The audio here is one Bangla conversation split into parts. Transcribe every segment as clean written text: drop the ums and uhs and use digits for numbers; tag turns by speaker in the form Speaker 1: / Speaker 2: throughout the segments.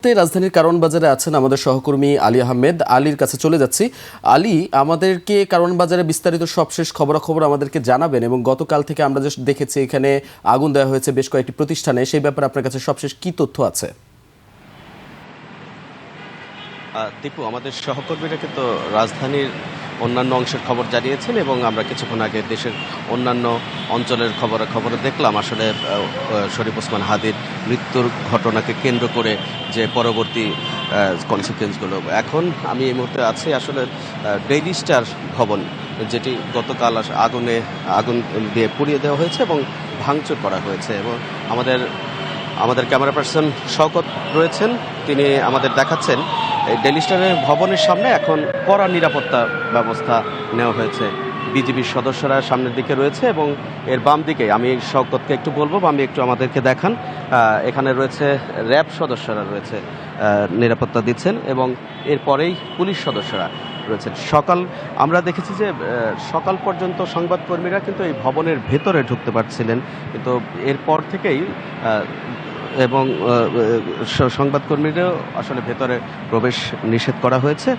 Speaker 1: রাজধানীর কারওয়ান বাজারে আছেন আমাদের সহকর্মী আলী আহমেদ। আলীর কাছে চলে যাচ্ছি। আলী, আমাদেরকে কারওয়ান বাজারে বিস্তারিত সবশেষ খবরাখবর আমাদেরকে জানাবেন এবং গতকাল থেকে আমরা যে দেখেছি এখানে আগুন দেওয়া হয়েছে বেশ কয়েকটি প্রতিষ্ঠানে, সেই ব্যাপারে আপনার কাছে সবশেষ কি তথ্য আছে?
Speaker 2: দীপু, আমাদের সহকর্মীরা কিন্তু রাজধানীর অন্যান্য অংশের খবর জানিয়েছেন এবং আমরা কিছুক্ষণ আগে দেশের অন্যান্য অঞ্চলের খবর দেখলাম। আসলে শরীফ ওসমান হাদির মৃত্যুর ঘটনাকে কেন্দ্র করে যে পরবর্তী কনসিকুয়েন্সগুলো। এখন আমি এই মুহূর্তে আছি আসলে ডেইলি স্টার ভবন, যেটি গতকাল আগুন দিয়ে পুড়িয়ে দেওয়া হয়েছে এবং ভাঙচুর করা হয়েছে। এবং আমাদের ক্যামেরা পার্সন শওকত রয়েছেন, তিনি আমাদের দেখাচ্ছেন ডেইলি স্টারের ভবনের সামনে এখন কড়া নিরাপত্তা ব্যবস্থা নেওয়া হয়েছে। বিজিবির সদস্যরা সামনের দিকে রয়েছে এবং এর বাম দিকে আমি শওকতকে একটু বলবো, বামে একটু আমাদেরকে দেখান। এখানে রয়েছে র্যাব সদস্যরা রয়েছে, নিরাপত্তা দিচ্ছেন এবং এরপরেই পুলিশ সদস্যরা রয়েছেন। আমরা দেখেছি যে সকাল পর্যন্ত সংবাদকর্মীরা কিন্তু এই ভবনের ভেতরে ঢুকতে পারছিলেন, কিন্তু এরপর থেকেই এবং সংবাদকর্মীরাও আসলে ভেতরে প্রবেশ নিষেধ করা হয়েছে।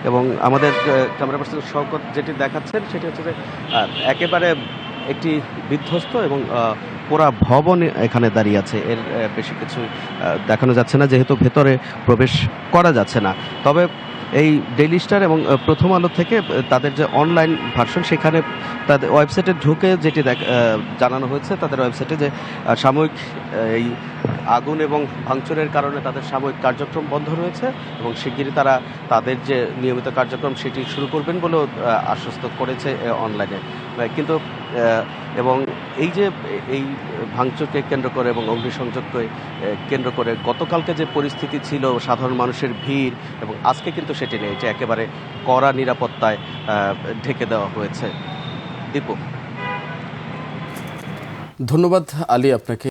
Speaker 2: এবং আমাদের ক্যামেরা পার্সন শওকত যেটি দেখাচ্ছেন সেটি হচ্ছে যে একেবারে একটি বিধ্বস্ত এবং পুরা ভবন এখানে দাঁড়িয়ে আছে। এর বেশি কিছু দেখানো যাচ্ছে না, যেহেতু ভেতরে প্রবেশ করা যাচ্ছে না। তবে এই ডেইলি স্টার এবং প্রথম আলো থেকে তাদের যে অনলাইন ভার্সন, সেখানে তাদের ওয়েবসাইটে ঢুকে যেটি জানানো হয়েছে, তাদের ওয়েবসাইটে যে সাময়িক এই আগুন এবং ভাঙচুরের কারণে তাদের সাময়িক কার্যক্রম বন্ধ রয়েছে এবং শিগগিরই তারা তাদের যে নিয়মিত কার্যক্রম সেটি শুরু করবেন বলেও আশ্বস্ত করেছে অনলাইনে। কিন্তু এবং এই ভাঙচুরকে কেন্দ্র করে এবং অগ্নিসংযোগকে কেন্দ্র করে গতকালকে যে পরিস্থিতি ছিল, সাধারণ মানুষের ভিড়, এবং আজকে কিন্তু সেটি নেই, যে একেবারে কড়া নিরাপত্তায় ঢেকে দেওয়া হয়েছে। দীপু,
Speaker 1: ধন্যবাদ আলী আপনাকে।